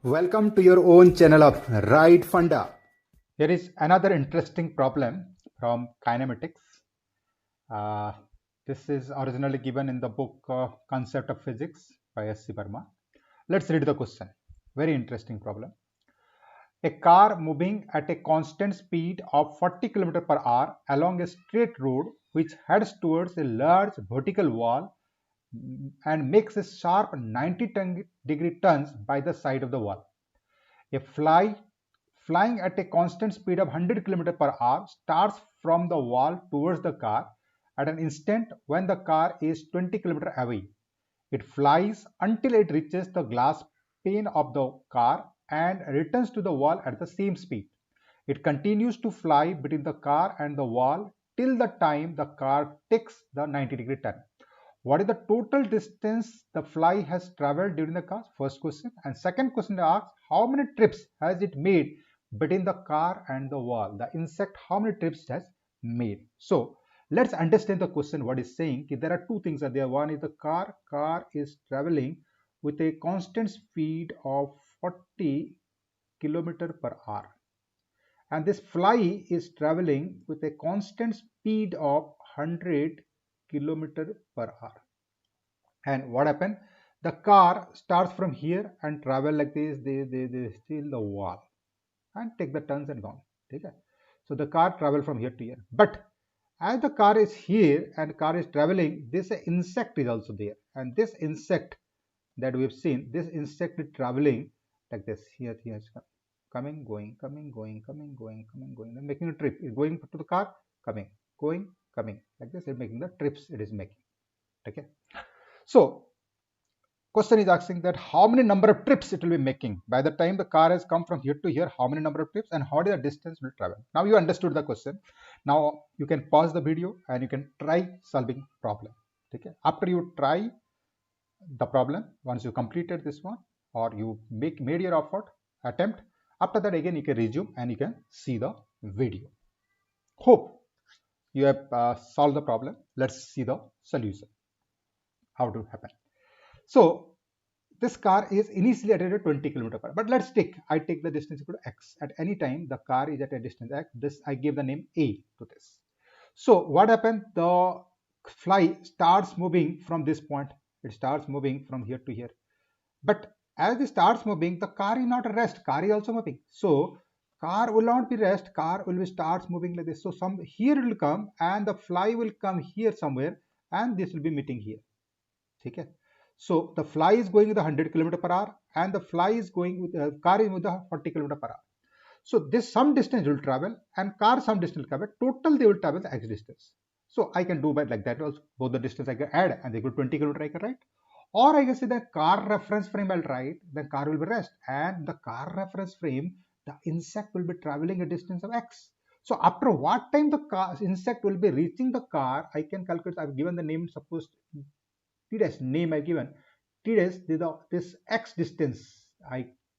Welcome to your own channel of Right Funda. Here is another interesting problem from kinematics. Uh, this is originally given in the book Concept of Physics by S.C. Verma. Let's read the question. Very interesting problem. A car moving at a constant speed of 40 km per hour along a straight road which heads towards a large vertical wall and makes a sharp 90-degree turns by the side of the wall. A flying at a constant speed of 100 km per hour starts from the wall towards the car at an instant when the car is 20 km away. It flies until it reaches the glass pane of the car and returns to the wall at the same speed. It continues to fly between the car and the wall till the time the car takes the 90-degree turn. What is the total distance the fly has traveled during the car? First question. And second question asks, how many trips has it made between the car and the wall? The insect, how many trips it has made? So let's understand the question. What is saying? There are two things are there. One is the car is traveling with a constant speed of 40 kilometer per hour, and this fly is traveling with a constant speed of 100 kilometer per hour. And what happened? The car starts from here and travel like this. They steal the wall and take the turns and gone. Okay? So the car travel from here to here. But as the car is here and car is traveling, this insect is also there. And this insect that we've seen, this insect is traveling like this. Here, coming, going, coming, going, coming, going, coming, going. Then making a trip. It's going to the car, coming, going, coming. Like this, it's making the trips it is making. Okay. So question is asking that how many number of trips it will be making by the time the car has come from here to here, how many number of trips and how the distance will travel. Now you understood the question. Now you can pause the video and you can try solving problem. Okay, after you try the problem, once you completed this one or you made your effort attempt, after that again you can resume and you can see the video. Hope you have solved the problem. Let's see the solution, how to happen. So this car is initially at a 20 km per hour, but I take the distance equal to x. At any time the car is at a distance x, this I give the name a to this. So what happened? The fly starts moving from this point. It starts moving from here to here, but as it starts moving, the car is not at rest, car is also moving. So car will not be rest, car will be starts moving like this. So some here it will come and the fly will come here somewhere and this will be meeting here. Okay. So the fly is going with 100 km per hour and the fly is going with the car is with the 40 km per hour. So this some distance will travel and car some distance will travel. Total they will travel the x distance. So I can do by like that also. Both the distance I can add and they equal 20 km I can write. Or I can say the car reference frame I'll write, then car will be rest. And the car reference frame, the insect will be traveling a distance of x. So after what time the insect will be reaching the car, I can calculate. I've given the name, suppose t dash name I given. T dash this x distance,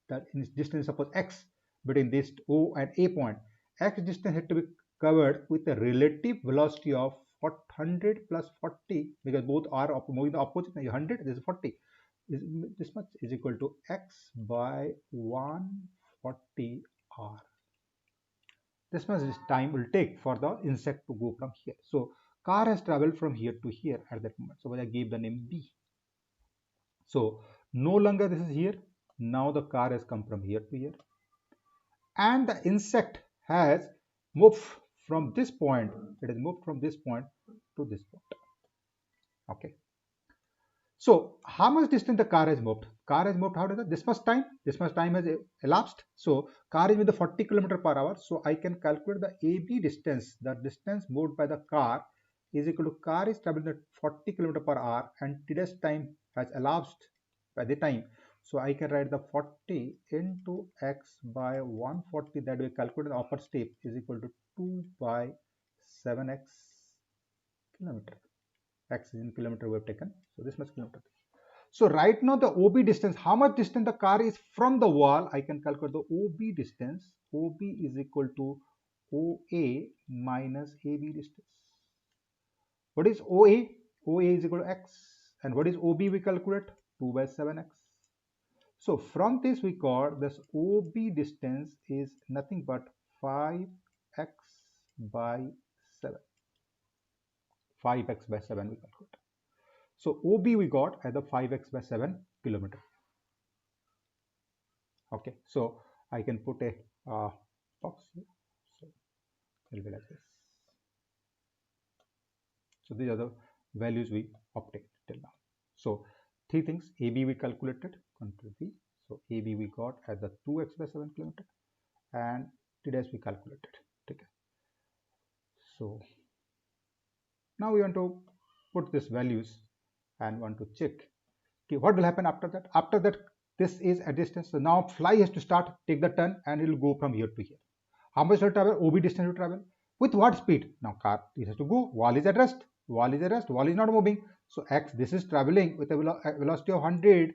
that distance suppose x between this O and A point. X distance had to be covered with a relative velocity of 100 plus 40 because both are moving the opposite. 100, this is 40. This much is equal to x by 140 r. This much time will take for the insect to go from here. So car has traveled from here to here at that moment. So I gave the name B. So no longer this is here. Now the car has come from here to here. And the insect has moved from this point. It has moved from this point to this point. Okay. So how much distance the car has moved? Car has moved, how does it? This much time has elapsed. So car is with the 40 km per hour. So I can calculate the AB distance, the distance moved by the car is equal to car is traveling at 40 km per hour and today's time has elapsed by the time. So I can write the 40 into x by 140 that we calculate the upper step is equal to 2 by 7x kilometer. X is in kilometer we have taken. So this much kilometer. So right now the OB distance, how much distance the car is from the wall, I can calculate the OB distance. OB is equal to OA minus AB distance. What is OA? OA is equal to x. And what is OB we calculate? 2 by 7x. So from this we got this OB distance is nothing but 5x by 7. 5x by 7 we calculate. So OB we got as the 5x by 7 kilometer. Okay, so I can put a box here. So it will be like this. So these are the values we obtained till now. So three things: AB we calculated, control V. So AB we got as the 2x by 7 kilometer, and T dash we calculated. Okay. So now we want to put these values and want to check. Okay, what will happen after that? After that, this is a distance. So now fly has to start, take the turn, and it will go from here to here. How much will travel? OB distance will travel. With what speed? Now car it has to go. Wall is at rest. Wall is at rest. Wall is not moving. So x, this is traveling with a velocity of 100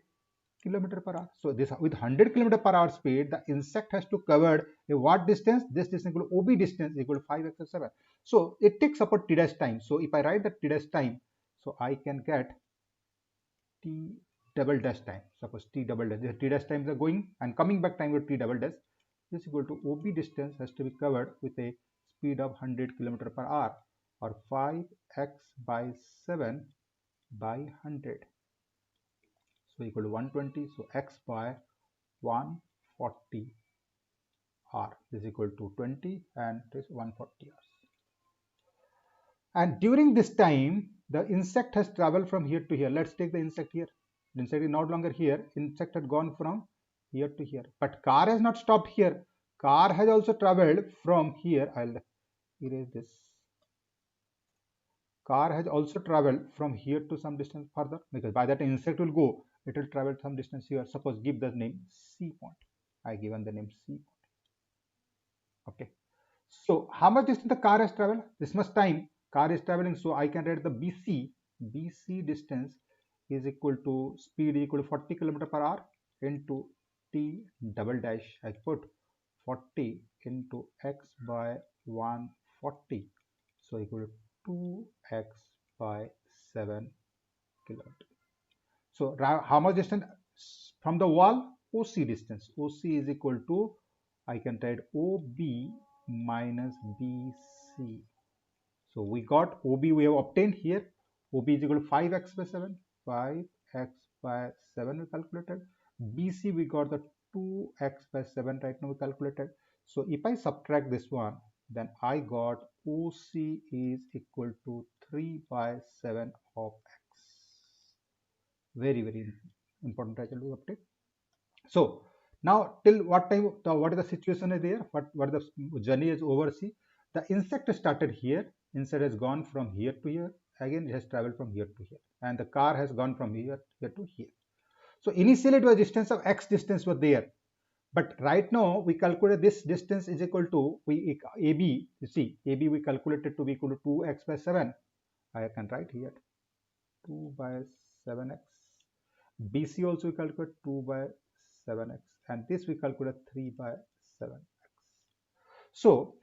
kilometer per hour. So this with 100 kilometer per hour speed, the insect has to cover a what distance? This distance equal to OB distance equal to 5x plus 7. So it takes about t dash time. So if I write the t dash time, so I can get t double dash time. Suppose t double dash. The t dash times are going and coming back time with t double dash. This is equal to OB distance has to be covered with a speed of 100 km per hour or 5x by 7 by 100. So equal to 120. So x by 140 r is equal to 20 and it is 140 hours. And during this time, the insect has traveled from here to here. Let's take the insect here. The insect is no longer here. Insect had gone from here to here. But car has not stopped here. Car has also traveled from here. I'll erase this. Car has also traveled from here to some distance further, because by that insect will go, it will travel some distance here. Suppose give the name C point. I given the name C point. Okay. So how much distance the car has traveled? This much time car is traveling. So I can write the BC. BC distance is equal to speed equal to 40 km per hour into T double dash. I put 40 into x by 140. So equal to 2x by 7 kilometer. So how much distance from the wall? OC distance. OC is equal to, I can write OB minus BC. So we got OB we have obtained here. OB is equal to 5x by 7. 5x by 7 we calculated. BC we got the 2x by 7 right now we calculated. So if I subtract this one, then I got OC is equal to 3 by 7 of x. Very, very important result we obtained. So now till what time, what is the situation is there? What the journey is over? See, the insect started here. Insect has gone from here to here. Again, it has traveled from here to here, and the car has gone from here to here. So initially it was distance of x distance was there, but right now we calculate this distance is equal to AB. You see, AB we calculated to be equal to 2x by 7. I can write here 2 by 7x. BC also we calculate 2 by 7x, and this we calculate 3 by 7x. So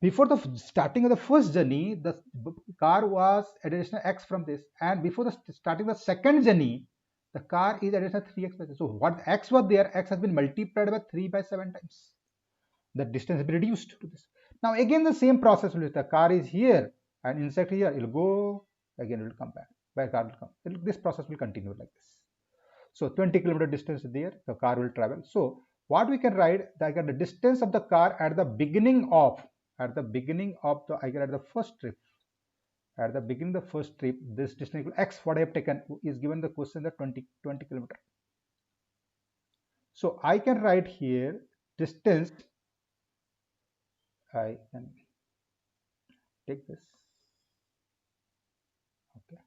before the starting of the first journey, the car was additional x from this, and before the starting the second journey, the car is additional 3x by 7. So what x was there, x has been multiplied by 3 by 7 times. The distance has been reduced to this. Now again the same process will be, the car is here and insect here, it will go, again it will come back, by car will come. This process will continue like this. So 20 kilometer distance there, the car will travel. So what we can write, I get the distance of the car at the beginning of the I get at the first trip. At the beginning of the first trip, this distance equal x, what I have taken is given the question the 20 kilometer. So I can write here distance, I can take this. Okay.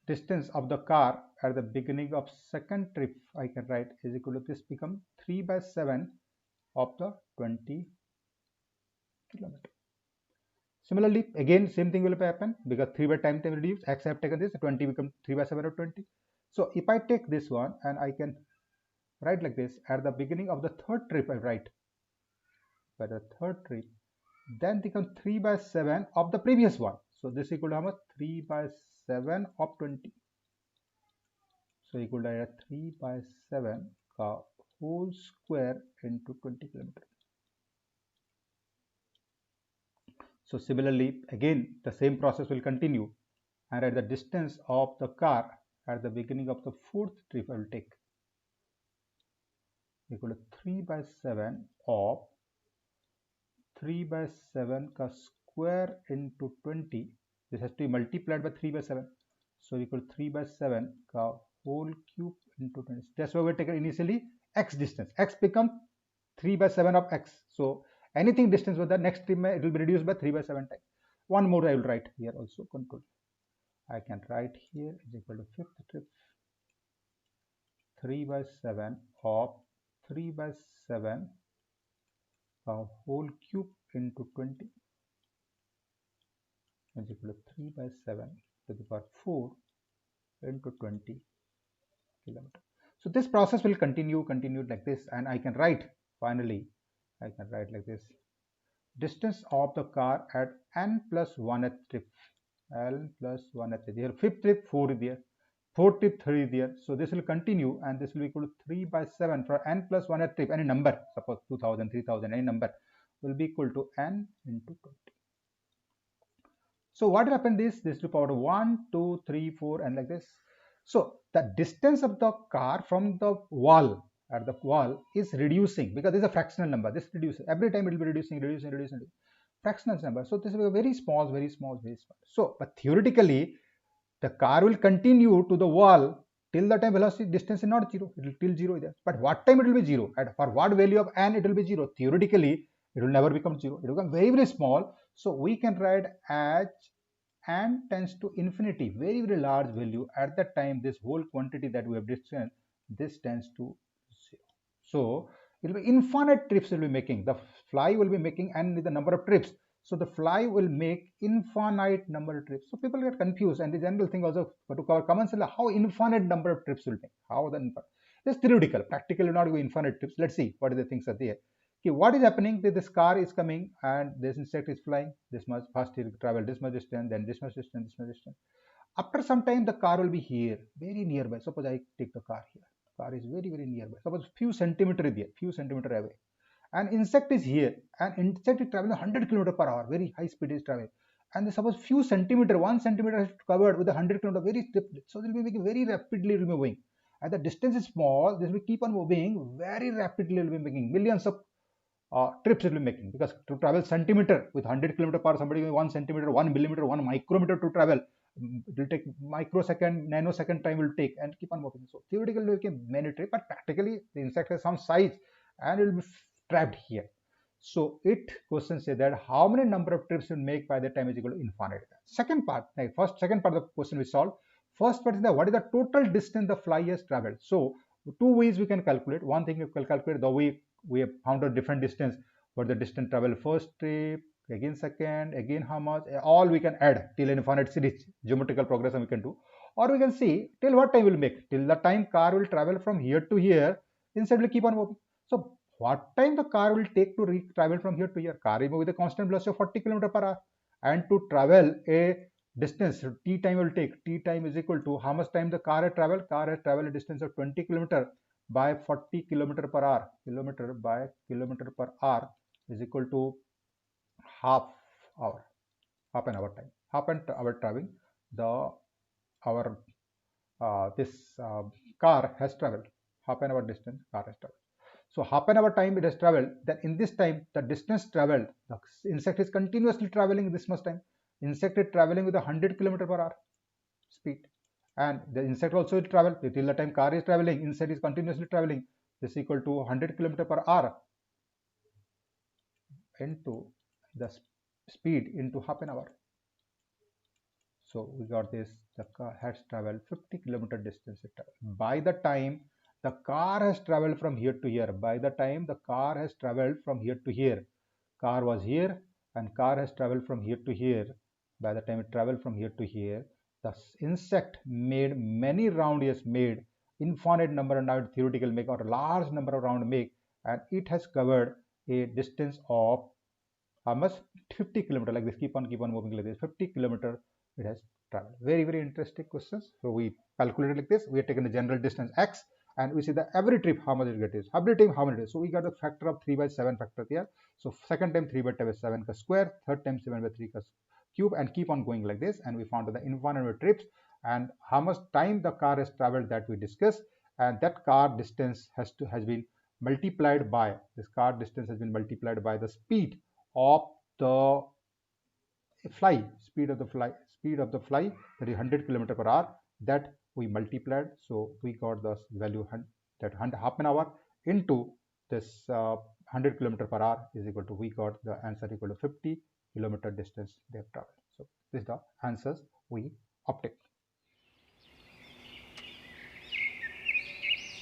Distance of the car at the beginning of second trip, I can write is equal to this become 3 by 7 of the 20 kilometer. Similarly, again same thing will happen because 3 by time reduce, x I have taken this, 20 become 3 by 7 of 20. So if I take this one and I can write like this, at the beginning of the third trip I write by the third trip, then become 3 by 7 of the previous one. So this equal to how much? 3 by 7 of 20. So equal to 3 by 7 का whole square into 20 kilometer. So similarly, again, the same process will continue, and at the distance of the car at the beginning of the fourth trip, I will take equal to 3 by 7 of 3 by 7 का square into 20. This has to be multiplied by 3 by 7. So equal to 3 by 7 का whole cube into 20. That's why we taken initially x distance. X become 3 by 7 of x. So anything distance with the next trip, it will be reduced by 3 by 7 times. One more I will write here also, control. I can write here is equal to fifth trip 3 by 7 of 3 by 7 whole cube into 20 is equal to 3 by 7 to the power 4 into 20 kilometer. So this process will continue like this, and I can write finally, I can write like this: distance of the car at n plus 1th trip, n plus 1th trip. Here fifth trip 4 is there, fourth trip 3 is there. So this will continue, and this will be equal to 3 by 7 for n plus 1th trip. Any number, suppose 2000, 3000, any number will be equal to n into 20. So what happened is this to power 1, 2, 3, 4, and like this. So the distance of the car from the wall at the wall is reducing because this is a fractional number. This reduces every time, it will be reducing fractional number. So this will be a very small. So but theoretically, the car will continue to the wall till the time velocity distance is not 0. It will till 0 there. But what time it will be 0? At for what value of n it will be 0? Theoretically, it will never become 0. It will become very small. So we can write as n tends to infinity, very large value. At that time, this whole quantity that we have discussed, this tends to 0. So it will be infinite trips it will be making. The fly will be making n with the number of trips. So the fly will make infinite number of trips. So people get confused, and the general thing also to cover common sense, how infinite number of trips will make. How the it's theoretical, practically not going infinite trips. Let's see what are the things are there. Okay, what is happening? This car is coming and this insect is flying. This much fast it will travel this much distance, then this much distance, this much distance. After some time, the car will be here, very nearby. Suppose I take the car here. The car is very nearby. Suppose few centimeter there, few centimeter away. An insect is here, and insect is traveling 100 km per hour, very high speed is traveling. And suppose few centimeter, 1 centimeter is covered with 100 km, very stiffly. So they will be making very rapidly moving. And the distance is small, this will keep on moving very rapidly, will be making millions of trips it will be making, because to travel centimeter with 100 km per hour, somebody 1 centimeter, 1 millimeter, 1 micrometer to travel, it will take microsecond, nanosecond time will take, and keep on moving. So theoretically we can many trips, but practically the insect has some size and it will be trapped here. So it question say that how many number of trips will make by the time is equal to infinite. Second part, second part of the question we solve. First part is that what is the total distance the fly has traveled. So two ways we can calculate. One thing we can calculate the way we have found a different distance, but the distance travel first trip, again second, again how much, all we can add till infinite series, geometrical progression we can do. Or we can see till what time will make, till the time car will travel from here to here, inside will keep on moving. So what time the car will take to travel from here to here? Car will move with a constant velocity of 40 km per hour, and to travel a distance, t time will take, t time is equal to how much time the car has traveled. Car has traveled a distance of 20 km by 40 km per hour. Kilometer by kilometer per hour is equal to half an hour time. Half an hour traveling, this car has traveled half an hour distance. Car has traveled. So half an hour time it has traveled. Then in this time, the distance traveled, the insect is continuously traveling this much time. Insect is traveling with 100 km per hour speed, and the insect also will travel till the time car is traveling. Insect is continuously traveling. This is equal to 100 km per hour into the speed into half an hour. So we got this. The car has traveled 50 km distance. By the time the car has traveled from here to here, by the time the car has traveled from here to here, car was here and car has traveled from here to here. By the time it traveled from here to here, the insect made many round years, made infinite number of round theoretical make, or a large number of round make, and it has covered a distance of how much? 50 km, like this, keep on moving like this. 50 km it has traveled. Very interesting questions. So we calculated like this. We have taken the general distance x, and we see the every trip how much it is. Every time how many days. So we got the factor of 3 by 7 factor here. So second time 3 by 7 ka square, third time 7 by 3 ka cube, and keep on going like this. And we found the infinite number of trips and how much time the car has traveled, that we discussed. And that car distance has been multiplied by, this car distance has been multiplied by the speed of the speed of the fly, that is 100 kilometer per hour, that we multiplied. So we got the value that half an hour into this 100 kilometer per hour is equal to, we got the answer equal to 50 kilometer distance they have traveled. So this is the answers we obtained.